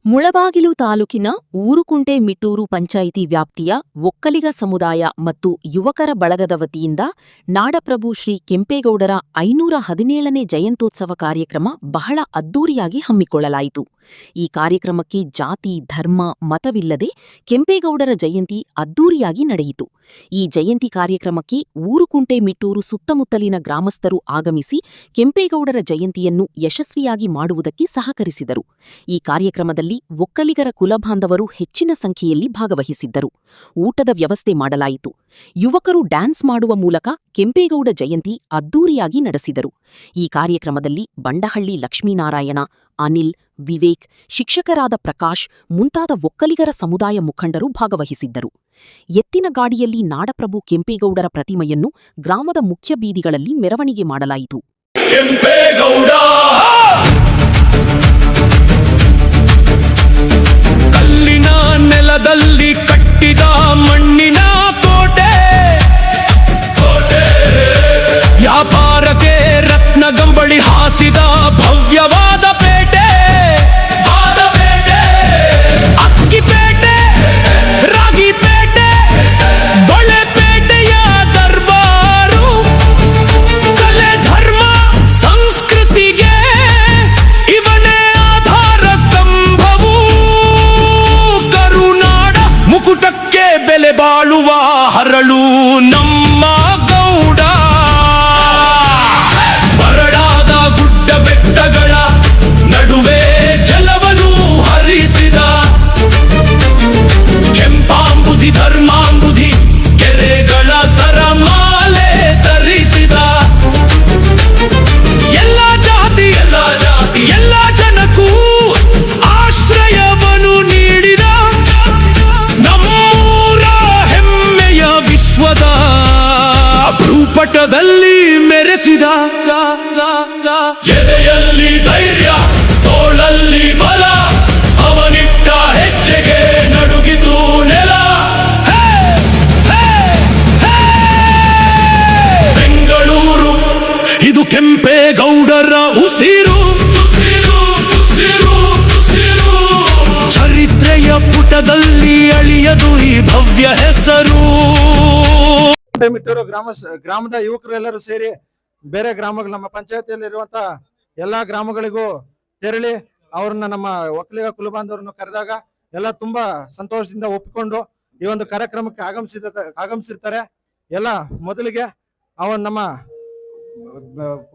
ಮುಳಬಾಗಿಲು ತಾಲೂಕಿನ ಊರುಕುಂಟೆ ಮಿಟ್ಟೂರು ಪಂಚಾಯಿತಿ ವ್ಯಾಪ್ತಿಯ ಒಕ್ಕಲಿಗ ಸಮುದಾಯ ಮತ್ತು ಯುವಕರ ಬಳಗದ ವತಿಯಿಂದ ನಾಡಪ್ರಭು ಶ್ರೀ ಕೆಂಪೇಗೌಡರ 517ನೇ ಜಯಂತ್ಯೋತ್ಸವ ಕಾರ್ಯಕ್ರಮ ಬಹಳ ಅದ್ದೂರಿಯಾಗಿ ಹಮ್ಮಿಕೊಳ್ಳಲಾಯಿತು. ಈ ಕಾರ್ಯಕ್ರಮಕ್ಕೆ ಜಾತಿ, ಧರ್ಮ, ಮತವಿಲ್ಲದೆ ಕೆಂಪೇಗೌಡರ ಜಯಂತಿ ಅದ್ದೂರಿಯಾಗಿ ನಡೆಯಿತು. ಈ ಜಯಂತಿ ಕಾರ್ಯಕ್ರಮಕ್ಕೆ ಊರುಕುಂಟೆ ಮಿಟ್ಟೂರು ಸುತ್ತಮುತ್ತಲಿನ ಗ್ರಾಮಸ್ಥರು ಆಗಮಿಸಿ ಕೆಂಪೇಗೌಡರ ಜಯಂತಿಯನ್ನು ಯಶಸ್ವಿಯಾಗಿ ಮಾಡುವುದಕ್ಕೆ ಸಹಕರಿಸಿದರು. ಈ ಕಾರ್ಯಕ್ರಮದಲ್ಲಿ ಒಕ್ಕಲಿಗರ ಕುಲಬಾಂಧವರು ಹೆಚ್ಚಿನ ಸಂಖ್ಯೆಯಲ್ಲಿ ಭಾಗವಹಿಸಿದ್ದರು. ಊಟದ ವ್ಯವಸ್ಥೆ ಮಾಡಲಾಯಿತು. ಯುವಕರು ಡ್ಯಾನ್ಸ್ ಮಾಡುವ ಮೂಲಕ ಕೆಂಪೇಗೌಡ ಜಯಂತಿ ಅದ್ದೂರಿಯಾಗಿ ನಡೆಸಿದರು. ಈ ಕಾರ್ಯಕ್ರಮದಲ್ಲಿ ಬಂಡಹಳ್ಳಿ ಲಕ್ಷ್ಮೀನಾರಾಯಣ, ಅನಿಲ್, ವಿವೇಕ್, ಶಿಕ್ಷಕರಾದ ಪ್ರಕಾಶ್ ಮುಂತಾದ ಒಕ್ಕಲಿಗರ ಸಮುದಾಯ ಮುಖಂಡರು ಭಾಗವಹಿಸಿದ್ದರು. ಎತ್ತಿನ ಗಾಡಿಯಲ್ಲಿ ನಾಡಪ್ರಭು ಕೆಂಪೇಗೌಡರ ಪ್ರತಿಮೆಯನ್ನು ಗ್ರಾಮದ ಮುಖ್ಯ ಬೀದಿಗಳಲ್ಲಿ ಮೆರವಣಿಗೆ ಮಾಡಲಾಯಿತು. ಕಲ್ಲಿನ ನೆಲದಲ್ಲಿ ಕಟ್ಟಿದ ಮಣ್ಣಿನ ಕೋಟೆ, ವ್ಯಾಪಾರಕ್ಕೆ ರತ್ನಗಂಬಳಿ ಹಾಸಿದ ಭವ್ಯವಾದ ಪೇಟೆ, ಅಕ್ಕಿಪೇಟೆ, ರಾಗಿಪೇಟೆ, ಬಳೆಪೇಟೆಯ ದರ್ಬಾರು, ಕಲೆ, ಧರ್ಮ, ಸಂಸ್ಕೃತಿಗೆ ಇವನೇ ಆಧಾರ ಸ್ತಂಭವು. ಕರುನಾಡ ಮುಕುಟಕ್ಕೆ ಬೆಲೆ ಬಾಳುವ ಹರಳು ನಮ್ಮ ಗೌಡ. ಬರಡಾದ ಗುಡ್ಡ ಬೆಟ್ಟಗಳ ನಡುವೆ ಜಲವನ್ನು ಹರಿಸಿದ, ಕೆಂಪಾಂಬುಧಿ ಧರ್ಮಾಂಬುಧಿ ಕೆರೆಗಳ ಸರಮಾಲೆ ಧರಿಸಿದ, ಎಲ್ಲ ಜಾತಿ ಎಲ್ಲ ಜನಕ್ಕೂ ಆಶ್ರಯವನ್ನು ನೀಡಿದ, ನಮ್ಮೂರ ಹೆಮ್ಮೆಯ ವಿಶ್ವದ ಭೂಪಟದಲ್ಲಿ ಮೆರೆಸಿದ. ಎದೆಯಲ್ಲಿ ಧೈರ್ಯ, ತೋಳಲ್ಲಿ ಬಲ, ಅವನಿಟ್ಟ ಹೆಜ್ಜೆಗೆ ನಡುಗಿತು ನೆಲ. ಬೆಂಗಳೂರು ಇದು ಕೆಂಪೇಗೌಡರ ಉಸಿರು, ಚರಿತ್ರೆಯ ಪುಟದಲ್ಲಿ ಅಳಿಯದು ಈ ಭವ್ಯ ಹೆಸರು. ಮಿಟ್ಟೂರು ಗ್ರಾಮದ ಯುವಕರು ಎಲ್ಲರೂ ಸೇರಿ ಬೇರೆ ಗ್ರಾಮಗಳು, ನಮ್ಮ ಪಂಚಾಯತಿಯಲ್ಲಿರುವಂತಹ ಎಲ್ಲಾ ಗ್ರಾಮಗಳಿಗೂ ತೆರಳಿ ಅವ್ರನ್ನ ನಮ್ಮ ಒಕ್ಕಲಿಗ ಕುಲಬಾಂಧವರನ್ನು ಕರೆದಾಗ ಎಲ್ಲ ತುಂಬಾ ಸಂತೋಷದಿಂದ ಒಪ್ಪಿಕೊಂಡು ಈ ಒಂದು ಕಾರ್ಯಕ್ರಮಕ್ಕೆ ಆಗಮಿಸಿರ್ತಾರೆ. ಎಲ್ಲ ಮೊದಲಿಗೆ ನಮ್ಮ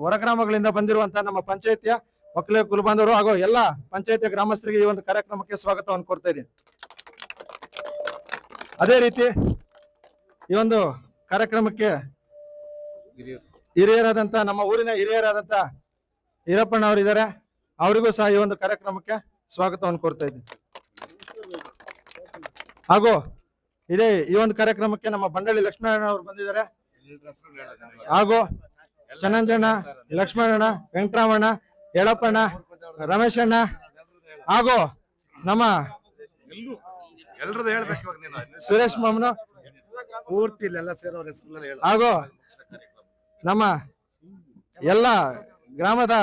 ಹೊರ ಗ್ರಾಮಗಳಿಂದ ಬಂದಿರುವಂತಹ ನಮ್ಮ ಪಂಚಾಯತಿಯ ಒಕ್ಕಲಿಗ ಕುಲಬಾಂಧವರು ಹಾಗೂ ಎಲ್ಲ ಪಂಚಾಯತಿಯ ಗ್ರಾಮಸ್ಥರಿಗೆ ಈ ಒಂದು ಕಾರ್ಯಕ್ರಮಕ್ಕೆ ಸ್ವಾಗತವನ್ನು ಕೋರ್ತಾ ಇದ್ದೀನಿ. ಅದೇ ರೀತಿ ಈ ಒಂದು ಕಾರ್ಯಕ್ರಮಕ್ಕೆ ಹಿರಿಯರಾದಂತ ನಮ್ಮ ಊರಿನ ಹಿರಿಯರಾದಂತ ಈರಪ್ಪಣ್ಣ ಅವರು ಇದ್ದಾರೆ. ಅವರಿಗೂ ಸಹ ಈ ಒಂದು ಕಾರ್ಯಕ್ರಮಕ್ಕೆ ಸ್ವಾಗತವನ್ನು ಕೋರ್ತಾ ಇದ್ದೀನಿ. ಹಾಗೂ ಈ ಒಂದು ಕಾರ್ಯಕ್ರಮಕ್ಕೆ ನಮ್ಮ ಬಂಡಳ್ಳಿ ಲಕ್ಷ್ಮೀನಾರಾಯಣ ಅವರು ಬಂದಿದ್ದಾರೆ. ಹಾಗೂ ಚನ್ನಂಜಣ್ಣ, ಲಕ್ಷ್ಮಣಣ್ಣ, ವೆಂಕಟರಾಮಣ್ಣ, ಯಳಪ್ಪಣ್ಣ, ರಮೇಶಣ್ಣ ಹಾಗೂ ನಮ್ಮ ಸುರೇಶ್ ಮಾಮನು ಹಾಗೂ ನಮ್ಮ ಎಲ್ಲ ಗ್ರಾಮದ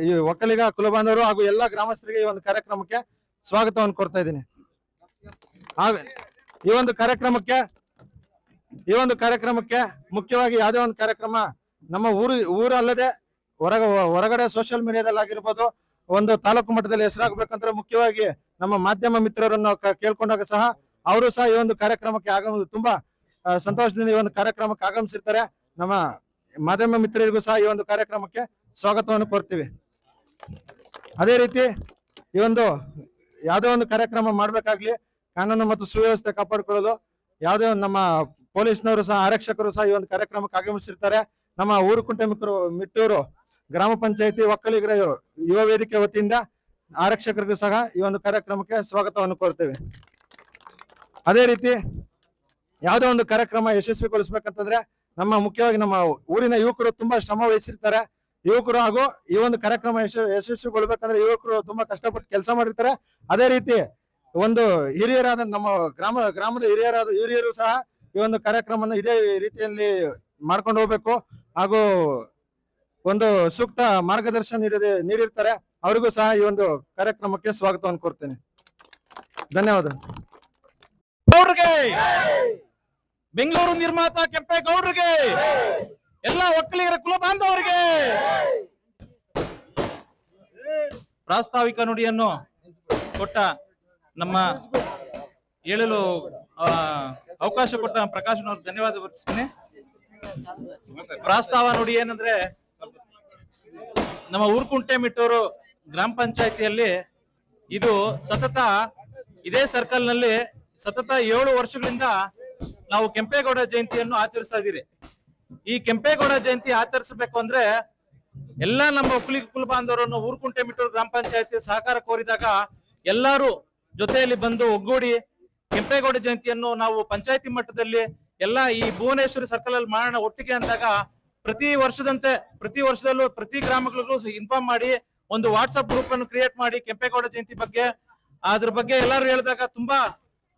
ಈ ಒಕ್ಕಲಿಗ ಕುಲಬಾಂಧವರು ಹಾಗೂ ಎಲ್ಲ ಗ್ರಾಮಸ್ಥರಿಗೆ ಈ ಒಂದು ಕಾರ್ಯಕ್ರಮಕ್ಕೆ ಸ್ವಾಗತವನ್ನು ಕೋರ್ತಾ ಇದ್ದೀನಿ. ಹಾಗೂ ಈ ಒಂದು ಕಾರ್ಯಕ್ರಮಕ್ಕೆ ಮುಖ್ಯವಾಗಿ ಯಾವುದೇ ಒಂದು ಕಾರ್ಯಕ್ರಮ ನಮ್ಮ ಊರು ಅಲ್ಲದೆ ಹೊರಗಡೆ ಸೋಷಿಯಲ್ ಮೀಡಿಯಾದಲ್ಲಿ ಆಗಿರ್ಬೋದು, ಒಂದು ತಾಲೂಕು ಮಟ್ಟದಲ್ಲಿ ಹೆಸರಾಗಬೇಕಂದ್ರೆ ಮುಖ್ಯವಾಗಿ ನಮ್ಮ ಮಾಧ್ಯಮ ಮಿತ್ರರನ್ನು ಕೇಳ್ಕೊಂಡಾಗ ಸಹ ಅವರು ಸಹ ಈ ಒಂದು ಕಾರ್ಯಕ್ರಮಕ್ಕೆ ತುಂಬಾ ಸಂತೋಷದಿಂದ ಈ ಒಂದು ಕಾರ್ಯಕ್ರಮಕ್ಕೆ ಆಗಮಿಸಿರ್ತಾರೆ. ನಮ್ಮ ಮಾಧ್ಯಮ ಮಿತ್ರರಿಗೂ ಸಹ ಈ ಒಂದು ಕಾರ್ಯಕ್ರಮಕ್ಕೆ ಸ್ವಾಗತವನ್ನು ಕೋರ್ತೀವಿ. ಅದೇ ರೀತಿ ಈ ಒಂದು ಯಾವುದೇ ಒಂದು ಕಾರ್ಯಕ್ರಮ ಮಾಡ್ಬೇಕಾಗ್ಲಿ ಕಾನೂನು ಮತ್ತು ಸುವ್ಯವಸ್ಥೆ ಕಾಪಾಡಿಕೊಳ್ಳಲು ಯಾವುದೇ ನಮ್ಮ ಪೊಲೀಸ್ನವರು ಸಹ, ಆರಕ್ಷಕರು ಸಹ ಈ ಒಂದು ಕಾರ್ಯಕ್ರಮಕ್ಕೆ ಆಗಮಿಸಿರ್ತಾರೆ. ನಮ್ಮ ಊರುಕುಂಟೆ ಮಿಟ್ಟೂರು ಗ್ರಾಮ ಪಂಚಾಯತಿ ಒಕ್ಕಲಿಗರ ಯುವ ವೇದಿಕೆ ವತಿಯಿಂದ ಆರಕ್ಷಕರಿಗೂ ಸಹ ಈ ಒಂದು ಕಾರ್ಯಕ್ರಮಕ್ಕೆ ಸ್ವಾಗತವನ್ನು ಕೋರ್ತೇವೆ. ಅದೇ ರೀತಿ ಯಾವುದೇ ಒಂದು ಕಾರ್ಯಕ್ರಮ ಯಶಸ್ವಿಗೊಳಿಸ್ಬೇಕಂತಂದ್ರೆ ಮುಖ್ಯವಾಗಿ ನಮ್ಮ ಊರಿನ ಯುವಕರು ತುಂಬಾ ಶ್ರಮ ವಹಿಸಿರ್ತಾರೆ. ಯುವಕರು ಹಾಗೂ ಈ ಒಂದು ಕಾರ್ಯಕ್ರಮ ಯಶಸ್ವಿಗೊಳ್ಬೇಕಂದ್ರೆ ಯುವಕರು ತುಂಬಾ ಕಷ್ಟಪಟ್ಟು ಕೆಲಸ ಮಾಡಿರ್ತಾರೆ. ಅದೇ ರೀತಿ ಒಂದು ಹಿರಿಯರಾದ ನಮ್ಮ ಗ್ರಾಮದ ಹಿರಿಯರು ಸಹ ಈ ಒಂದು ಕಾರ್ಯಕ್ರಮವನ್ನು ಇದೇ ರೀತಿಯಲ್ಲಿ ಮಾಡ್ಕೊಂಡು ಹೋಗ್ಬೇಕು. ಹಾಗೂ ಒಂದು ಸೂಕ್ತ ಮಾರ್ಗದರ್ಶನ ನೀಡಿರ್ತಾರೆ. ಅವರಿಗೂ ಸಹ ಈ ಒಂದು ಕಾರ್ಯಕ್ರಮಕ್ಕೆ ಸ್ವಾಗತವನ್ನು ಕೋರ್ತೇನೆ. ಧನ್ಯವಾದ. ಗೌಡ್ರಿಗೆ, ಬೆಂಗಳೂರು ನಿರ್ಮಾತ ಕೆಂಪೇಗೌಡರಿಗೆ, ಎಲ್ಲ ಒಕ್ಕಲಿಗರ ಕುಲ ಬಾಂಧವರಿಗೆ ಪ್ರಾಸ್ತಾವಿಕ ನುಡಿಯನ್ನು ಕೊಟ್ಟ ನಮ್ಮ ಹೇಳಲು ಅವಕಾಶ ಕೊಟ್ಟ ಪ್ರಕಾಶನವ್ರಿಗೆ ಧನ್ಯವಾದ ವರ್ತಿಸ್ತೀನಿ. ಪ್ರಾಸ್ತಾವ ನುಡಿ ಏನಂದ್ರೆ, ನಮ್ಮ ಊರ್ಕುಂಟೆ ಮಿಟ್ಟೂರು ಗ್ರಾಮ ಪಂಚಾಯತಿಯಲ್ಲಿ ಇದು ಸತತ ಇದೇ ಸರ್ಕಲ್ ನಲ್ಲಿ ಸತತ 7 ವರ್ಷಗಳಿಂದ ನಾವು ಕೆಂಪೇಗೌಡ ಜಯಂತಿಯನ್ನು ಆಚರಿಸ್ತಾ ಇದೀರಿ. ಈ ಕೆಂಪೇಗೌಡ ಜಯಂತಿ ಆಚರಿಸಬೇಕು ಅಂದ್ರೆ ಎಲ್ಲ ನಮ್ಮ ಒಕ್ಕಲಿಗ ಕುಲ ಬಾಂಧವರನ್ನು ಊರ್ಕುಂಟೆ ಮಿಟ್ಟೂರು ಗ್ರಾಮ ಪಂಚಾಯತಿ ಸಹಕಾರ ಕೋರಿದಾಗ ಎಲ್ಲರೂ ಜೊತೆಯಲ್ಲಿ ಬಂದು ಒಗ್ಗೂಡಿ ಕೆಂಪೇಗೌಡ ಜಯಂತಿಯನ್ನು ನಾವು ಪಂಚಾಯತಿ ಮಟ್ಟದಲ್ಲಿ ಎಲ್ಲ ಈ ಭುವನೇಶ್ವರಿ ಸರ್ಕಲ್ ಅಲ್ಲಿ ಮಾಡೋಣ ಒಟ್ಟಿಗೆ ಅಂದಾಗ ಪ್ರತಿ ವರ್ಷದಲ್ಲೂ ಪ್ರತಿ ಗ್ರಾಮಗಳಿಗೂ ಇನ್ಫಾರ್ಮ್ ಮಾಡಿ ಒಂದು ವಾಟ್ಸ್ಆಪ್ ಗ್ರೂಪ್ ಅನ್ನು ಕ್ರಿಯೇಟ್ ಮಾಡಿ ಕೆಂಪೇಗೌಡ ಜಯಂತಿ ಬಗ್ಗೆ ಅದ್ರ ಬಗ್ಗೆ ಎಲ್ಲರೂ ಹೇಳಿದಾಗ ತುಂಬಾ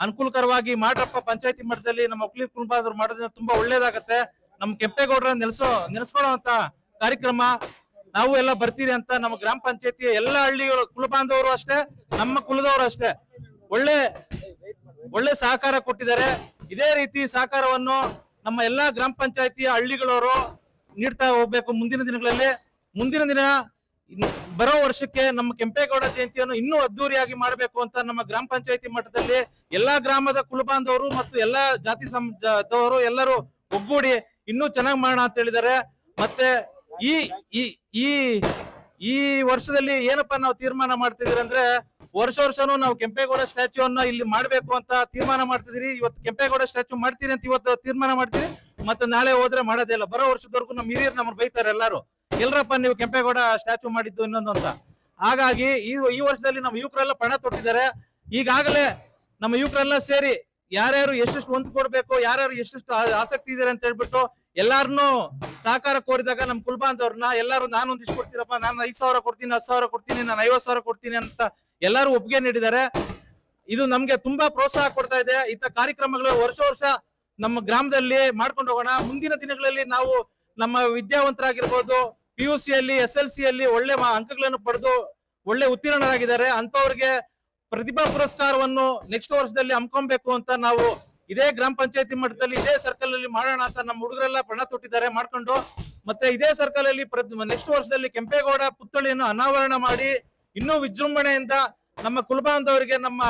ಅನುಕೂಲಕರವಾಗಿ ಮಾಡ್ರಪ್ಪ ಪಂಚಾಯತಿ ಮಟ್ಟದಲ್ಲಿ ನಮ್ಮ ಒಕ್ಕಲಿಗ ಕುಲ ಬಾಂಧವರು ಮಾಡೋದ್ರಿಂದ ತುಂಬಾ ಒಳ್ಳೇದಾಗತ್ತೆ. ನಮ್ ಕೆಂಪೇಗೌಡರ ನೆನೆಸ್ಕೊಳ್ಳುವಂತ ಕಾರ್ಯಕ್ರಮ ನಾವು ಎಲ್ಲ ಬರ್ತೀರಿ ಅಂತ ನಮ್ಮ ಗ್ರಾಮ ಪಂಚಾಯತಿ ಎಲ್ಲ ಹಳ್ಳಿಗಳು ಕುಲ ಬಾಂಧವರು ಅಷ್ಟೇ, ನಮ್ಮ ಕುಲದವರು ಅಷ್ಟೇ ಒಳ್ಳೆ ಸಹಕಾರ ಕೊಟ್ಟಿದ್ದಾರೆ. ಇದೇ ರೀತಿ ಸಹಕಾರವನ್ನು ನಮ್ಮ ಎಲ್ಲಾ ಗ್ರಾಮ ಪಂಚಾಯತಿಯ ಹಳ್ಳಿಗಳವರು ನೀಡ್ತಾ ಹೋಗ್ಬೇಕು. ಮುಂದಿನ ದಿನ ಬರೋ ವರ್ಷಕ್ಕೆ ನಮ್ಮ ಕೆಂಪೇಗೌಡ ಜಯಂತಿಯನ್ನು ಇನ್ನೂ ಅದ್ದೂರಿಯಾಗಿ ಮಾಡಬೇಕು ಅಂತ ನಮ್ಮ ಗ್ರಾಮ ಪಂಚಾಯತಿ ಮಟ್ಟದಲ್ಲಿ ಎಲ್ಲಾ ಗ್ರಾಮದ ಕುಲ ಬಾಂಧವರು ಮತ್ತು ಎಲ್ಲಾ ಜಾತಿ ಸಮಾಜದವರು ಎಲ್ಲರೂ ಒಗ್ಗೂಡಿ ಇನ್ನೂ ಚೆನ್ನಾಗಿ ಮಾಡೋಣ ಅಂತ ಹೇಳಿದ್ದಾರೆ. ಮತ್ತೆ ಈ ವರ್ಷದಲ್ಲಿ ಏನಪ್ಪಾ ನಾವು ತೀರ್ಮಾನ ಮಾಡ್ತಿದೀರಿ ಅಂದ್ರೆ, ವರ್ಷನೂ ನಾವು ಕೆಂಪೇಗೌಡ ಸ್ಟ್ಯಾಚ್ಯೂ ಅನ್ನ ಇಲ್ಲಿ ಮಾಡ್ಬೇಕು ಅಂತ ತೀರ್ಮಾನ ಮಾಡ್ತಿದೀರಿ. ಇವತ್ತು ಕೆಂಪೇಗೌಡ ಸ್ಟ್ಯಾಚ್ಯೂ ಮಾಡ್ತೀರಿ ಅಂತ ಇವತ್ತು ತೀರ್ಮಾನ ಮಾಡ್ತೀರಿ, ಮತ್ತೆ ನಾಳೆ ಹೋದ್ರೆ ಮಾಡೋದೇ ಇಲ್ಲ. ಬರೋ ವರ್ಷದವರೆಗೂ ನಮ್ಮ ಹಿರಿಯರು ನಮ್ಮನ್ನು ಬೈತಾರೆ ಎಲ್ಲಾರು, ಎಲ್ರಪ್ಪ ನೀವು ಕೆಂಪೇಗೌಡ ಸ್ಟ್ಯಾಚ್ಯೂ ಮಾಡಿದ್ದು ಇನ್ನೊಂದು ಅಂತ. ಹಾಗಾಗಿ ಈ ವರ್ಷದಲ್ಲಿ ನಮ್ಮ ಯುವಕರೆಲ್ಲ ಪಣ ತೊಟ್ಟಿದ್ದಾರೆ. ಈಗಾಗಲೇ ನಮ್ಮ ಯುವಕರೆಲ್ಲ ಸೇರಿ ಯಾರ್ಯಾರು ಎಷ್ಟೆಷ್ಟು ಹೊಂದ್ ಕೊಡ್ಬೇಕು, ಯಾರ್ಯಾರು ಎಷ್ಟೆಷ್ಟು ಆಸಕ್ತಿ ಇದೆ ಅಂತ ಹೇಳ್ಬಿಟ್ಟು ಎಲ್ಲಾರನ್ನು ಸಹಕಾರ ಕೋರಿದಾಗ ನಮ್ಮ ಕುಲ ಬಾಂಧವ್ರನ್ನ ಎಲ್ಲಾರು ನಾನು ಒಂದಿಷ್ಟು ಕೊಡ್ತೀರಪ್ಪ, ನಾನು 5,000 ಕೊಡ್ತೀನಿ, 10,000 ಕೊಡ್ತೀನಿ, ನಾನು 50,000 ಕೊಡ್ತೀನಿ ಅಂತ ಎಲ್ಲಾರು ಒಪ್ಪಿಗೆ ನೀಡಿದ್ದಾರೆ. ಇದು ನಮ್ಗೆ ತುಂಬಾ ಪ್ರೋತ್ಸಾಹ ಕೊಡ್ತಾ ಇದೆ. ಇಂಥ ಕಾರ್ಯಕ್ರಮಗಳು ವರ್ಷ ನಮ್ಮ ಗ್ರಾಮದಲ್ಲಿ ಮಾಡ್ಕೊಂಡು ಹೋಗೋಣ. ಮುಂದಿನ ದಿನಗಳಲ್ಲಿ ನಾವು ನಮ್ಮ ವಿದ್ಯಾವಂತರಾಗಿರ್ಬೋದು, PUC ಯಲ್ಲಿ SLC ಯಲ್ಲಿ ಒಳ್ಳೆ ಅಂಕಗಳನ್ನು ಪಡೆದು ಒಳ್ಳೆ ಉತ್ತೀರ್ಣರಾಗಿದ್ದಾರೆ ಅಂತವ್ರಿಗೆ ಪ್ರತಿಭಾ ಪುರಸ್ಕಾರವನ್ನು ನೆಕ್ಸ್ಟ್ ವರ್ಷದಲ್ಲಿ ಹಮ್ಕೊಬೇಕು ಅಂತ ನಾವು ಇದೇ ಗ್ರಾಮ ಪಂಚಾಯತಿ ಮಟ್ಟದಲ್ಲಿ ಇದೇ ಸರ್ಕಲ್ ಅಲ್ಲಿ ಮಾಡೋಣ ಅಂತ ನಮ್ಮ ಹುಡುಗರೆಲ್ಲ ಪಣ ತೊಟ್ಟಿದ್ದಾರೆ ಮಾಡ್ಕೊಂಡು. ಮತ್ತೆ ಇದೇ ಸರ್ಕಲ್ ಅಲ್ಲಿ ನೆಕ್ಸ್ಟ್ ವರ್ಷದಲ್ಲಿ ಕೆಂಪೇಗೌಡ ಪುತ್ಥಳಿಯನ್ನು ಅನಾವರಣ ಮಾಡಿ ಇನ್ನೂ ವಿಜೃಂಭಣೆಯಿಂದ ನಮ್ಮ ಕುಲಬಾಂಧವರಿಗೆ ನಮ್ಮ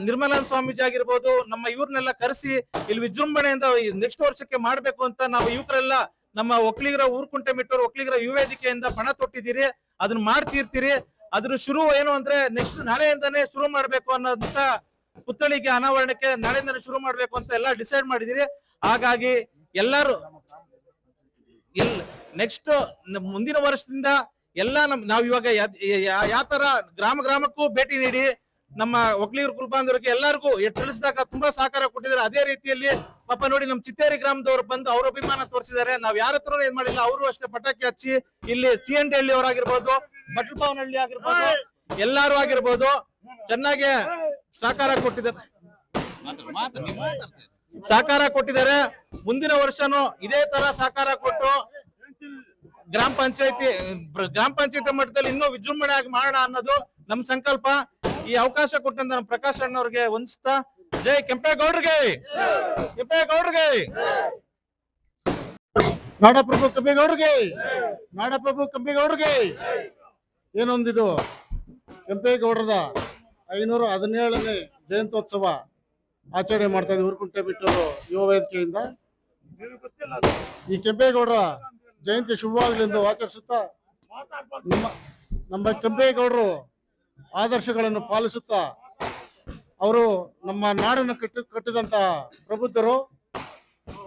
ನಿರ್ಮಲಾನಂದ ಸ್ವಾಮೀಜಿ ಆಗಿರ್ಬೋದು, ನಮ್ಮ ಇವ್ರನ್ನೆಲ್ಲ ಕರೆಸಿ ಇಲ್ಲಿ ವಿಜೃಂಭಣೆಯಿಂದ ನೆಕ್ಸ್ಟ್ ವರ್ಷಕ್ಕೆ ಮಾಡ್ಬೇಕು ಅಂತ ನಾವು ಯುವಕರೆಲ್ಲ ನಮ್ಮ ಒಕ್ಕಲಿಗರ ಊರ್ಕುಂಟೆ ಮಿಟ್ಟೂರು ಒಕ್ಕಲಿಗರ ಯುವ ವೇದಿಕೆಯಿಂದ ಪಣ ತೊಟ್ಟಿದ್ದೀರಿ. ಅದನ್ನ ಮಾಡ್ತಿರ್ತೀರಿ. ಅದ್ರ ಶುರು ಏನು ಅಂದ್ರೆ ನೆಕ್ಸ್ಟ್ ನಾಳೆಯಿಂದಾನೇ ಶುರು ಮಾಡ್ಬೇಕು ಅನ್ನೋಂತ ಪುತ್ಥಳಿಗೆ ಅನಾವರಣಕ್ಕೆ ನಾಳೆಯಿಂದಾನೇ ಶುರು ಮಾಡ್ಬೇಕು ಅಂತ ಎಲ್ಲ ಡಿಸೈಡ್ ಮಾಡಿದಿರಿ. ಹಾಗಾಗಿ ಎಲ್ಲರೂ ನೆಕ್ಸ್ಟ್ ಮುಂದಿನ ವರ್ಷದಿಂದ ಎಲ್ಲ ನಾವು ಇವಾಗ ಯಾವ ತರ ಗ್ರಾಮಕ್ಕೂ ಭೇಟಿ ನೀಡಿ ನಮ್ಮ ಒಕ್ಕಲಿಗರ ಕುಲಬಾಂಧವರಿಗೆ ಎಲ್ಲರಿಗೂ ತಿಳಿಸಿದಾಗ ತುಂಬಾ ಸಹಕಾರ ಕೊಟ್ಟಿದ್ದಾರೆ. ಅದೇ ರೀತಿಯಲ್ಲಿ ಪಾಪ ನೋಡಿ ನಮ್ಮ ಚಿತ್ತೇರಿ ಗ್ರಾಮದವರು ಬಂದು ಅವ್ರ ಅಭಿಮಾನ ತೋರಿಸಿದ್ದಾರೆ. ನಾವ್ ಯಾರ ಹತ್ರ ಏನ್ ಮಾಡಿಲ್ಲ, ಅವರು ಅಷ್ಟೇ ಪಟಾಕಿ ಹಚ್ಚಿ ಇಲ್ಲಿ CND ಹಳ್ಳಿ ಅವರಾಗಿರ್ಬೋದು, ಬಟ್ಲಪಾವನಹಳ್ಳಿ ಆಗಿರ್ಬೋದು, ಎಲ್ಲಾರು ಆಗಿರ್ಬೋದು ಚೆನ್ನಾಗಿ ಸಹಕಾರ ಕೊಟ್ಟಿದ್ದಾರೆ. ಮುಂದಿನ ವರ್ಷನೂ ಇದೇ ತರ ಸಹಕಾರ ಕೊಟ್ಟು ಗ್ರಾಮ ಪಂಚಾಯತಿ ಮಟ್ಟದಲ್ಲಿ ಇನ್ನೂ ವಿಜೃಂಭಣೆ ಆಗಿ ಮಾಡೋಣ ಅನ್ನೋದು ನಮ್ ಸಂಕಲ್ಪ. ಈ ಅವಕಾಶ ಕೊಟ್ಟಂತ ನಮ್ಮ ಪ್ರಕಾಶ್ ಅಣ್ಣವ್ರಿಗೆ ವಂದಿಸ್ತಾ, ಜೈ ಕೆಂಪೇಗೌಡರಿಗೆ, ಕೆಂಪೇಗೌಡರಿಗೆ, ನಾಡಪ್ರಭು ಕೆಂಪೇಗೌಡರಿಗೆ, ನಾಡಪ್ರಭು ಕೆಂಪೇಗೌಡರಿಗೆ. ಏನೊಂದಿದು ಕೆಂಪೇಗೌಡರದ 517ನೇ ಜಯಂತ್ಯೋತ್ಸವ ಆಚರಣೆ ಮಾಡ್ತಾ ಇದ್ದೀವಿ ಊರ್ಕುಂಟೆ ಮಿಟ್ಟೂರು ಯುವ ವೇದಿಕೆಯಿಂದ. ಈ ಕೆಂಪೇಗೌಡರ ಜಯಂತಿ ಶುಭವಾಗಲೆಂದು ಆಚರಿಸುತ್ತಾ ನಮ್ಮ ಕೆಂಪೇಗೌಡರು ಆದರ್ಶಗಳನ್ನು ಪಾಲಿಸುತ್ತಾ ಅವರು ನಮ್ಮ ನಾಡನ್ನು ಕಟ್ಟಿದಂತ ಪ್ರಬುದ್ಧರು,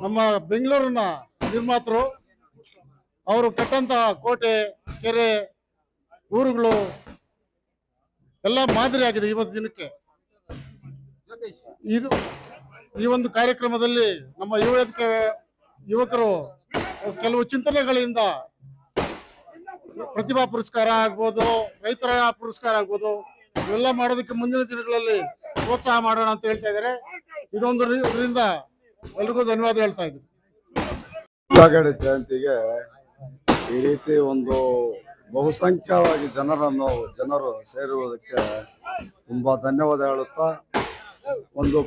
ನಮ್ಮ ಬೆಂಗಳೂರಿನ ನಿರ್ಮಾತರು. ಅವರು ಕಟ್ಟಂತ ಕೋಟೆ, ಕೆರೆ, ಊರುಗಳು ಎಲ್ಲ ಮಾದರಿ ಆಗಿದೆ ಇವತ್ತು ದಿನಕ್ಕೆ. ಈ ಒಂದು ಕಾರ್ಯಕ್ರಮದಲ್ಲಿ ನಮ್ಮ ಯುವಕರು ಕೆಲವು ಚಿಂತನೆಗಳಿಂದ ಪ್ರತಿಭಾ ಪುರಸ್ಕಾರ ಆಗ್ಬೋದು, ರೈತರ ಪುರಸ್ಕಾರ ಆಗ್ಬೋದು, ಇವೆಲ್ಲ ಮಾಡೋದಕ್ಕೆ ಮುಂದಿನ ದಿನಗಳಲ್ಲಿ ಪ್ರೋತ್ಸಾಹ ಮಾಡೋಣ ಅಂತ ಹೇಳ್ತಾ ಇದ್ದಾರೆ. ಇದರಿಂದ ಎಲ್ರಿಗೂ ಧನ್ಯವಾದ ಹೇಳ್ತಾ ಇದ್ದೀನಿ. ಕೆಂಪೇಗೌಡ ಜಯಂತಿಗೆ ಈ ರೀತಿ ಒಂದು ಬಹುಸಂಖ್ಯವಾಗಿ ಜನರು ಸೇರುವುದಕ್ಕೆ ತುಂಬಾ ಧನ್ಯವಾದ ಹೇಳುತ್ತಾ, ಒಂದು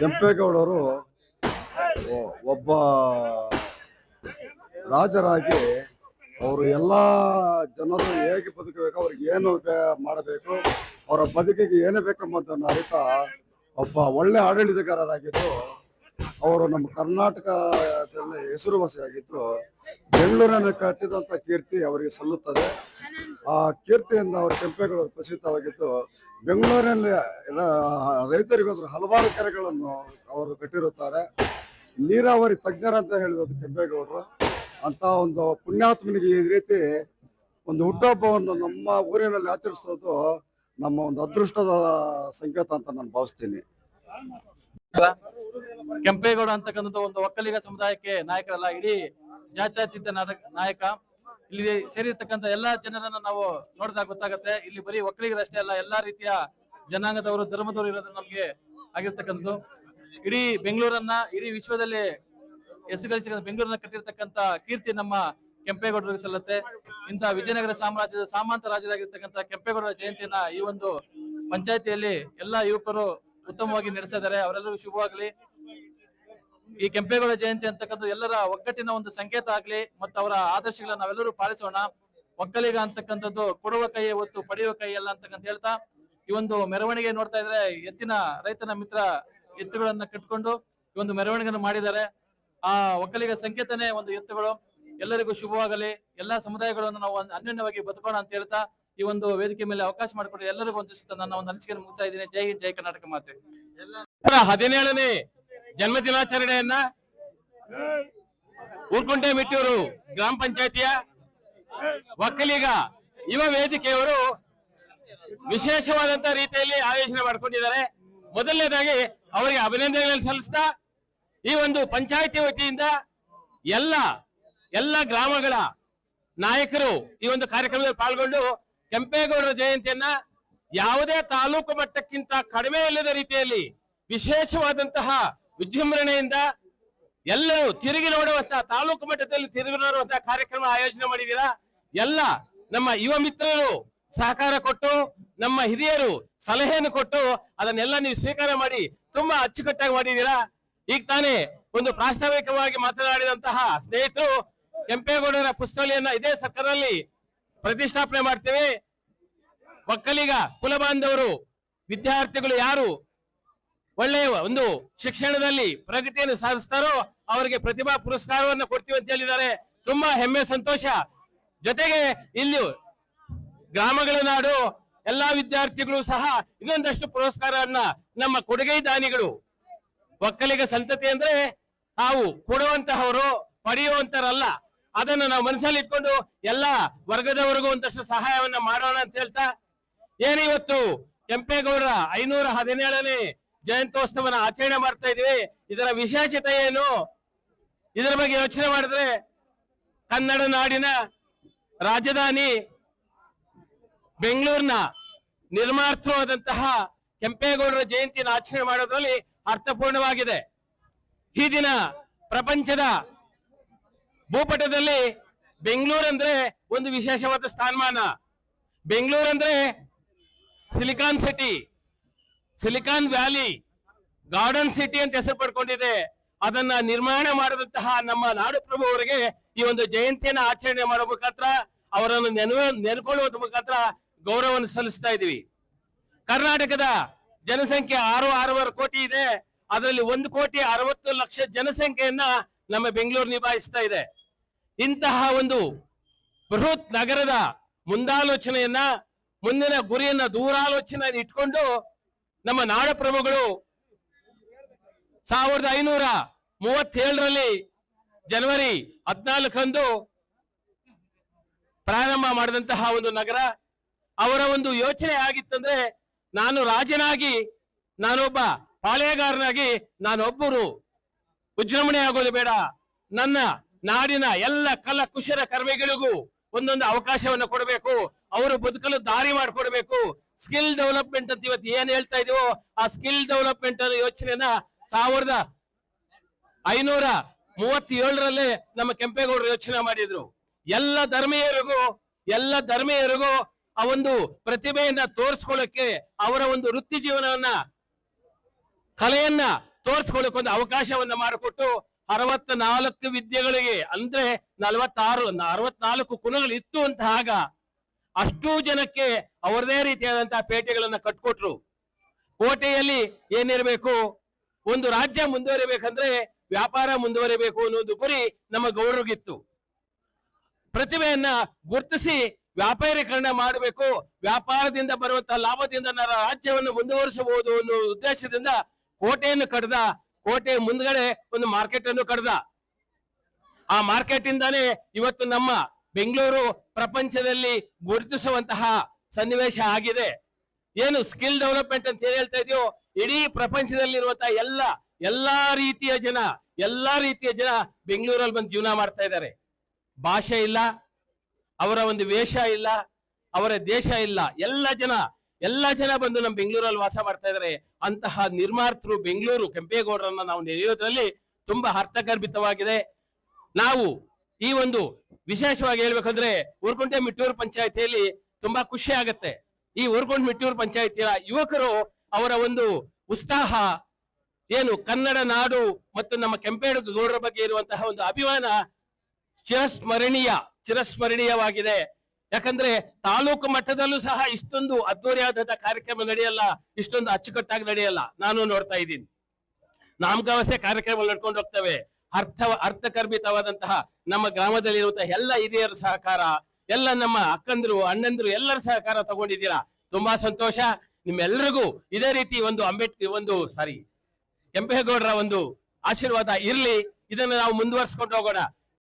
ಕೆಂಪೇಗೌಡರು ಒಬ್ಬ ರಾಜರಾಗಿ ಅವರು ಎಲ್ಲ ಜನರು ಹೇಗೆ ಬದುಕಬೇಕು, ಅವ್ರಿಗೆ ಏನು ಮಾಡಬೇಕು, ಅವರ ಬದುಕಿಗೆ ಏನು ಬೇಕೆಂಬುದನ್ನು ಅರಿತಾ ಒಬ್ಬ ಒಳ್ಳೆ ಆಡಳಿತಗಾರರಾಗಿದ್ದು, ಅವರು ನಮ್ಮ ಕರ್ನಾಟಕದಲ್ಲಿ ಹೆಸರುವಾಸಿಯಾಗಿದ್ದು, ಬೆಂಗಳೂರನ್ನು ಕಟ್ಟಿದಂಥ ಕೀರ್ತಿ ಅವರಿಗೆ ಸಲ್ಲುತ್ತದೆ. ಆ ಕೀರ್ತಿಯಿಂದ ಅವರು ಕೆಂಪೇಗೌಡರು ಪ್ರಸಿದ್ಧವಾಗಿದ್ದು, ಬೆಂಗಳೂರಿನಲ್ಲಿ ರೈತರಿಗೋಸ್ಕರ ಹಲವಾರು ಕೆರೆಗಳನ್ನು ಅವರು ಕಟ್ಟಿರುತ್ತಾರೆ. ನೀರಾವರಿ ತಜ್ಞರಂತ ಹೇಳಿರೋದು ಕೆಂಪೇಗೌಡರು. ಅಂತ ಒಂದು ಪುಣ್ಯಾತ್ಮನಿಗೆ ಈ ರೀತಿ ಒಂದು ಹುಟ್ಟುಹಬ್ಬವನ್ನು ನಮ್ಮ ಊರಿನಲ್ಲಿ ಆಚರಿಸೋದು ನಮ್ಮ ಒಂದು ಅದೃಷ್ಟದ ಸಂಕೇತ ಅಂತ ನಾನು ಭಾವಿಸ್ತೀನಿ. ಕೆಂಪೇಗೌಡ ಅಂತಕ್ಕಂಥ ಒಂದು ಒಕ್ಕಲಿಗ ಸಮುದಾಯಕ್ಕೆ ನಾಯಕರಲ್ಲ, ಇಡೀ ಜಾತ್ಯತೀತ ನಾಯಕ. ಇಲ್ಲಿ ಸೇರಿರ್ತಕ್ಕಂಥ ಎಲ್ಲಾ ಜನರನ್ನ ನಾವು ನೋಡಿದಾಗ ಗೊತ್ತಾಗುತ್ತೆ, ಇಲ್ಲಿ ಬರೀ ಒಕ್ಕಲಿಗರಷ್ಟೇ ಅಲ್ಲ, ಎಲ್ಲಾ ರೀತಿಯ ಜನಾಂಗದವರು, ಧರ್ಮದವರು ಇರೋದು ನಮ್ಗೆ ಆಗಿರ್ತಕ್ಕಂಥದ್ದು. ಇಡೀ ಬೆಂಗಳೂರನ್ನ, ಇಡೀ ವಿಶ್ವದಲ್ಲಿ ಹೆಸರುಗಳಿಸಿದ ಬೆಂಗಳೂರನ್ನ ಕಟ್ಟಿರ್ತಕ್ಕಂಥ ಕೀರ್ತಿ ನಮ್ಮ ಕೆಂಪೇಗೌಡರಿಗೆ ಸಲ್ಲುತ್ತೆ. ಇಂಥ ವಿಜಯನಗರ ಸಾಮ್ರಾಜ್ಯದ ಸಾಮಂತ ರಾಜರಾಗಿರ್ತಕ್ಕಂಥ ಕೆಂಪೇಗೌಡರ ಜಯಂತಿಯನ್ನ ಈ ಒಂದು ಪಂಚಾಯತಿಯಲ್ಲಿ ಎಲ್ಲಾ ಯುವಕರು ಉತ್ತಮವಾಗಿ ನಡೆಸಿದ್ದಾರೆ. ಅವರೆಲ್ಲರಿಗೂ ಶುಭವಾಗಲಿ. ಈ ಕೆಂಪೇಗೌಡ ಜಯಂತಿ ಅಂತಕ್ಕಂಥ ಎಲ್ಲರ ಒಗ್ಗಟ್ಟಿನ ಒಂದು ಸಂಕೇತ ಆಗ್ಲಿ, ಮತ್ತು ಅವರ ಆದರ್ಶಗಳನ್ನ ನಾವೆಲ್ಲರೂ ಪಾಲಿಸೋಣ. ಒಕ್ಕಲಿಗ ಅಂತಕ್ಕಂಥದ್ದು ಕೊಡುವ ಕೈ ಹೊತ್ತು ಪಡೆಯುವ ಕೈ ಅಲ್ಲ ಅಂತಕ್ಕಂತ ಹೇಳ್ತಾ, ಈ ಒಂದು ಮೆರವಣಿಗೆ ನೋಡ್ತಾ ಇದ್ರೆ ಎತ್ತಿನ ರೈತನ ಮಿತ್ರ ಎತ್ತುಗಳನ್ನ ಕಟ್ಕೊಂಡು ಈ ಒಂದು ಮೆರವಣಿಗೆಯನ್ನು ಮಾಡಿದ್ದಾರೆ. ಆ ಒಕ್ಕಲಿಗ ಸಂಕೇತನೇ ಒಂದು ಎತ್ತುಗಳು. ಎಲ್ಲರಿಗೂ ಶುಭವಾಗಲಿ. ಎಲ್ಲಾ ಸಮುದಾಯಗಳನ್ನು ನಾವು ಅನ್ಯೋನ್ಯವಾಗಿ ಬದುಕೋಣ ಅಂತ ಹೇಳ್ತಾ, ಈ ಒಂದು ವೇದಿಕೆ ಮೇಲೆ ಅವಕಾಶ ಮಾಡಿಕೊಟ್ಟು ಎಲ್ಲರಿಗೂ ಒಂದಿಷ್ಟು ನನ್ನ ಒಂದು ಅನಿಸಿಕೆಯನ್ನು ಮುಗಿಸ್ತಾ ಇದ್ದೀನಿ. ಜೈ ಹಿಂದ್, ಜೈ ಕರ್ನಾಟಕ ಮಾತೆ. 17ನೇ ಜನ್ಮ ದಿನಾಚರಣೆಯನ್ನ ಊರ್ಕುಂಟೆ ಮಿಟ್ಟೂರು ಗ್ರಾಮ ಪಂಚಾಯತಿಯ ಒಕ್ಕಲಿಗ ಯುವ ವೇದಿಕೆಯವರು ವಿಶೇಷವಾದಂತ ರೀತಿಯಲ್ಲಿ ಆಯೋಜನೆ ಮಾಡಿಕೊಂಡಿದ್ದಾರೆ. ಮೊದಲನೇದಾಗಿ ಅವರಿಗೆ ಅಭಿನಂದನೆಗಳನ್ನು ಸಲ್ಲಿಸ್ತಾ, ಈ ಒಂದು ಪಂಚಾಯತಿ ವತಿಯಿಂದ ಎಲ್ಲ ಗ್ರಾಮಗಳ ನಾಯಕರು ಈ ಒಂದು ಕಾರ್ಯಕ್ರಮದಲ್ಲಿ ಪಾಲ್ಗೊಂಡು ಕೆಂಪೇಗೌಡರ ಜಯಂತಿಯನ್ನ ಯಾವುದೇ ತಾಲೂಕು ಮಟ್ಟಕ್ಕಿಂತ ಕಡಿಮೆ ಇಲ್ಲದ ರೀತಿಯಲ್ಲಿ ವಿಶೇಷವಾದಂತಹ ವಿಜೃಂಭಣೆಯಿಂದ ಎಲ್ಲರೂ ತಿರುಗಿ ನೋಡುವಂತಹ, ತಾಲೂಕು ಮಟ್ಟದಲ್ಲಿ ತಿರುಗಿ ನೋಡುವಂತಹ ಕಾರ್ಯಕ್ರಮ ಆಯೋಜನೆ ಮಾಡಿದ್ದೀರಾ. ಎಲ್ಲ ನಮ್ಮ ಯುವ ಮಿತ್ರರು ಸಹಕಾರ ಕೊಟ್ಟು, ನಮ್ಮ ಹಿರಿಯರು ಸಲಹೆಯನ್ನು ಕೊಟ್ಟು ಅದನ್ನೆಲ್ಲ ನೀವು ಸ್ವೀಕಾರ ಮಾಡಿ ತುಂಬಾ ಅಚ್ಚುಕಟ್ಟಾಗಿ ಮಾಡಿದ್ದೀರಾ. ಈಗ ತಾನೇ ಒಂದು ಪ್ರಾಸ್ತಾವಿಕವಾಗಿ ಮಾತನಾಡಿದಂತಹ ಸ್ನೇಹಿತರು ಕೆಂಪೇಗೌಡರ ಪುಸ್ತಳಿಯನ್ನ ಇದೇ ಸರ್ಕಾರದಲ್ಲಿ ಪ್ರತಿಷ್ಠಾಪನೆ ಮಾಡ್ತೇವೆ. ಒಕ್ಕಲಿಗ ಕುಲ ಬಾಂಧವರು, ವಿದ್ಯಾರ್ಥಿಗಳು ಯಾರು ಒಳ್ಳೆಯ ಒಂದು ಶಿಕ್ಷಣದಲ್ಲಿ ಪ್ರಗತಿಯನ್ನು ಸಾಧಿಸ್ತಾರೋ ಅವರಿಗೆ ಪ್ರತಿಭಾ ಪುರಸ್ಕಾರವನ್ನು ಕೊಡ್ತೀವಿ ಅಂತ ಹೇಳಿದ್ದಾರೆ. ತುಂಬಾ ಹೆಮ್ಮೆ, ಸಂತೋಷ. ಜೊತೆಗೆ ಇಲ್ಲಿ ಗ್ರಾಮಗಳ ನಾಡು ಎಲ್ಲಾ ವಿದ್ಯಾರ್ಥಿಗಳು ಸಹ ಇನ್ನೊಂದಷ್ಟು ಪುರಸ್ಕಾರವನ್ನ ನಮ್ಮ ಕೊಡುಗೈ ದಾನಿಗಳು. ಒಕ್ಕಲಿಗ ಸಂತತಿ ಅಂದ್ರೆ ನಾವು ಕೊಡುವಂತಹವರು, ಪಡೆಯುವಂತರಲ್ಲ. ಅದನ್ನು ನಾವು ಮನಸ್ಸಲ್ಲಿ ಇಟ್ಕೊಂಡು ಎಲ್ಲಾ ವರ್ಗದವರೆಗೂ ಒಂದಷ್ಟು ಸಹಾಯವನ್ನ ಮಾಡೋಣ ಅಂತ ಹೇಳ್ತಾ, ಏನಿವತ್ತು ಕೆಂಪೇಗೌಡರ 517ನೇ ಜಯಂತ್ಯೋತ್ಸವನ ಆಚರಣೆ ಮಾಡ್ತಾ ಇದೀವಿ. ಇದರ ವಿಶೇಷತೆ ಏನು? ಇದರ ಬಗ್ಗೆ ಯೋಚನೆ ಮಾಡಿದ್ರೆ, ಕನ್ನಡ ನಾಡಿನ ರಾಜಧಾನಿ ಬೆಂಗಳೂರಿನ ನಿರ್ಮಾತೃವಾದಂತಹ ಕೆಂಪೇಗೌಡರ ಜಯಂತಿಯನ್ನು ಆಚರಣೆ ಮಾಡೋದ್ರಲ್ಲಿ ಅರ್ಥಪೂರ್ಣವಾಗಿದೆ. ಈ ದಿನ ಪ್ರಪಂಚದ ಭೂಪಟದಲ್ಲಿ ಬೆಂಗಳೂರಂದ್ರೆ ಒಂದು ವಿಶೇಷವಾದ ಸ್ಥಾನಮಾನ. ಬೆಂಗಳೂರಂದ್ರೆ silicon city, silicon valley, garden city ಅಂತ ಹೆಸರು ಪಡ್ಕೊಂಡಿದೆ. ಅದನ್ನ ನಿರ್ಮಾಣ ಮಾಡಿದಂತಹ ನಮ್ಮ ನಾಡು ಪ್ರಭು ಅವರಿಗೆ ಈ ಒಂದು ಜಯಂತಿಯನ್ನ ಆಚರಣೆ ಮಾಡೋ ಮುಖಾಂತರ, ಅವರನ್ನು ನೆನ್ಕೊಳ್ಳುವ ಮುಖಾಂತರ ಗೌರವವನ್ನು ಸಲ್ಲಿಸ್ತಾ ಇದೀವಿ. ಕರ್ನಾಟಕದ ಜನಸಂಖ್ಯೆ 6.6 ಕೋಟಿ ಇದೆ. ಅದರಲ್ಲಿ 1,60,00,000 ಜನಸಂಖ್ಯೆಯನ್ನ ನಮ್ಮ ಬೆಂಗಳೂರು ನಿಭಾಯಿಸ್ತಾ ಇದೆ. ಇಂತಹ ಒಂದು ಬೃಹತ್ ನಗರದ ಮುಂದಾಲೋಚನೆಯನ್ನ, ಮುಂದಿನ ಗುರಿಯನ್ನ, ದೂರಾಲೋಚನೆ ಇಟ್ಕೊಂಡು ನಮ್ಮ ನಾಡಪ್ರಭುಗಳು 1537ರಲ್ಲಿ ಜನವರಿ 14ರಂದು ಪ್ರಾರಂಭ ಮಾಡಿದಂತಹ ಒಂದು ನಗರ. ಅವರ ಒಂದು ಯೋಚನೆ ಆಗಿತ್ತಂದ್ರೆ, ನಾನು ರಾಜನಾಗಿ, ನಾನೊಬ್ಬ ಪಾಳೆಯಗಾರನಾಗಿ, ನಾನೊಬ್ಬರು ವಿಜೃಂಭಣೆ ಆಗೋದು ಬೇಡ, ನನ್ನ ನಾಡಿನ ಎಲ್ಲ ಕಲ ಕುಶಲ ಕರ್ಮಿಗಳಿಗೂ ಒಂದೊಂದು ಅವಕಾಶವನ್ನು ಕೊಡಬೇಕು, ಅವರು ಬದುಕಲು ದಾರಿ ಮಾಡಿಕೊಡ್ಬೇಕು. ಸ್ಕಿಲ್ ಡೆವಲಪ್ಮೆಂಟ್ ಅಂತ ಇವತ್ತು ಏನ್ ಹೇಳ್ತಾ ಇದೀವೋ, ಆ ಸ್ಕಿಲ್ ಡೆವಲಪ್ಮೆಂಟ್ ಅನ್ನೋ ಯೋಚನೆಯನ್ನ 37ರಲ್ಲೇ ನಮ್ಮ ಕೆಂಪೇಗೌಡರು ಯೋಚನೆ ಮಾಡಿದ್ರು. ಎಲ್ಲ ಧರ್ಮೀಯರಿಗೂ ಆ ಒಂದು ಪ್ರತಿಭೆಯನ್ನ ತೋರಿಸ್ಕೊಳ್ಳಕ್ಕೆ, ಅವರ ಒಂದು ವೃತ್ತಿ ಜೀವನವನ್ನ, ಕಲೆಯನ್ನ ತೋರಿಸ್ಕೊಳ್ಳಕ್ಕೆ ಒಂದು ಅವಕಾಶವನ್ನ ಮಾಡಿಕೊಟ್ಟು 64 ವಿದ್ಯೆಗಳಿಗೆ, ಅಂದ್ರೆ 64 ಕುಲಗಳು ಇತ್ತು ಅಂತ ಆಗ ಅಷ್ಟೂ ಜನಕ್ಕೆ ಅವರದೇ ರೀತಿಯಾದಂತಹ ಪೇಟೆಗಳನ್ನ ಕಟ್ಕೊಟ್ರು. ಕೋಟೆಯಲ್ಲಿ ಏನಿರಬೇಕು, ಒಂದು ರಾಜ್ಯ ಮುಂದುವರಿಬೇಕಂದ್ರೆ ವ್ಯಾಪಾರ ಮುಂದುವರಿಬೇಕು ಅನ್ನೋದು ಗುರಿ ನಮ್ಮ ಗೌಡರಿಗಿತ್ತು. ಪ್ರತಿಭೆಯನ್ನ ಗುರುತಿಸಿ ವ್ಯಾಪಾರೀಕರಣ ಮಾಡಬೇಕು, ವ್ಯಾಪಾರದಿಂದ ಬರುವಂತಹ ಲಾಭದಿಂದ ರಾಜ್ಯವನ್ನು ಮುಂದುವರಿಸಬಹುದು ಅನ್ನೋ ಉದ್ದೇಶದಿಂದ ಕೋಟೆಯನ್ನು ಕಡ್ದ. ಕೋಟೆ ಮುಂದ್ಗಡೆ ಒಂದು ಮಾರ್ಕೆಟ್ ಅನ್ನು ಕಡ್ದ. ಆ ಮಾರ್ಕೆಟ್ ಇಂದಾನೇ ಇವತ್ತು ನಮ್ಮ ಬೆಂಗಳೂರು ಪ್ರಪಂಚದಲ್ಲಿ ಗುರುತಿಸುವಂತಹ ಸನ್ನಿವೇಶ ಆಗಿದೆ. ಏನು ಸ್ಕಿಲ್ ಡೆವಲಪ್ಮೆಂಟ್ ಅಂತ ಏನ್ ಹೇಳ್ತಾ ಇದೆಯೋ, ಇಡೀ ಪ್ರಪಂಚದಲ್ಲಿರುವಂತಹ ಎಲ್ಲಾ ರೀತಿಯ ಜನ ಬೆಂಗಳೂರಲ್ಲಿ ಬಂದು ಜೀವನ ಮಾಡ್ತಾ ಇದ್ದಾರೆ. ಭಾಷೆ ಇಲ್ಲ, ಅವರ ಒಂದು ವೇಷ ಇಲ್ಲ, ಅವರ ದೇಶ ಇಲ್ಲ, ಎಲ್ಲ ಜನ ಬಂದು ನಮ್ಮ ಬೆಂಗಳೂರಲ್ಲಿ ವಾಸ ಮಾಡ್ತಾ ಇದ್ದಾರೆ. ಅಂತಹ ನಿರ್ಮಾತೃ ಬೆಂಗಳೂರು ಕೆಂಪೇಗೌಡರನ್ನ ನಾವು ನೆನೆಯೋದ್ರಲ್ಲಿ ತುಂಬಾ ಅರ್ಥಗರ್ಭಿತವಾಗಿದೆ. ನಾವು ಈ ಒಂದು ವಿಶೇಷವಾಗಿ ಹೇಳ್ಬೇಕಂದ್ರೆ ಊರ್ಗುಂಟೆ ಮಿಟ್ಟೂರು ಪಂಚಾಯತಿಯಲ್ಲಿ ತುಂಬಾ ಖುಷಿ ಆಗತ್ತೆ. ಈ ಊರ್ಗುಂಟೆ ಮಿಟ್ಟೂರು ಪಂಚಾಯತಿಯ ಯುವಕರು ಅವರ ಒಂದು ಉತ್ಸಾಹ ಏನು, ಕನ್ನಡ ನಾಡು ಮತ್ತು ನಮ್ಮ ಕೆಂಪೇಗೌಡರ ಬಗ್ಗೆ ಇರುವಂತಹ ಒಂದು ಅಭಿಮಾನ ಚಿರಸ್ಮರಣೀಯವಾಗಿದೆ. ಯಾಕಂದ್ರೆ ತಾಲೂಕು ಮಟ್ಟದಲ್ಲೂ ಸಹ ಇಷ್ಟೊಂದು ಅದ್ದೂರಿಯಾದಂತಹ ಕಾರ್ಯಕ್ರಮ ನಡೆಯಲ್ಲ, ಇಷ್ಟೊಂದು ಅಚ್ಚುಕಟ್ಟಾಗಿ ನಡೆಯಲ್ಲ. ನಾನು ನೋಡ್ತಾ ಇದ್ದೀನಿ, ನಾಮಕಾವಸ್ಥೆ ಕಾರ್ಯಕ್ರಮ ನಡ್ಕೊಂಡು ಹೋಗ್ತವೆ. ಅರ್ಥಗರ್ಭಿತವಾದಂತಹ ನಮ್ಮ ಗ್ರಾಮದಲ್ಲಿರುವಂತಹ ಎಲ್ಲ ಹಿರಿಯರ ಸಹಕಾರ, ಎಲ್ಲ ನಮ್ಮ ಅಕ್ಕಂದ್ರು ಅಣ್ಣಂದ್ರು ಎಲ್ಲರ ಸಹಕಾರ ತಗೊಂಡಿದ್ದೀರಾ. ತುಂಬಾ ಸಂತೋಷ. ನಿಮ್ಮೆಲ್ಲರಿಗೂ ಇದೇ ರೀತಿ ಒಂದು ಕೆಂಪೇಗೌಡರ ಒಂದು ಆಶೀರ್ವಾದ ಇರ್ಲಿ. ಇದನ್ನು ನಾವು ಮುಂದುವರ್ಸ್ಕೊಂಡು ಹೋಗೋಣ.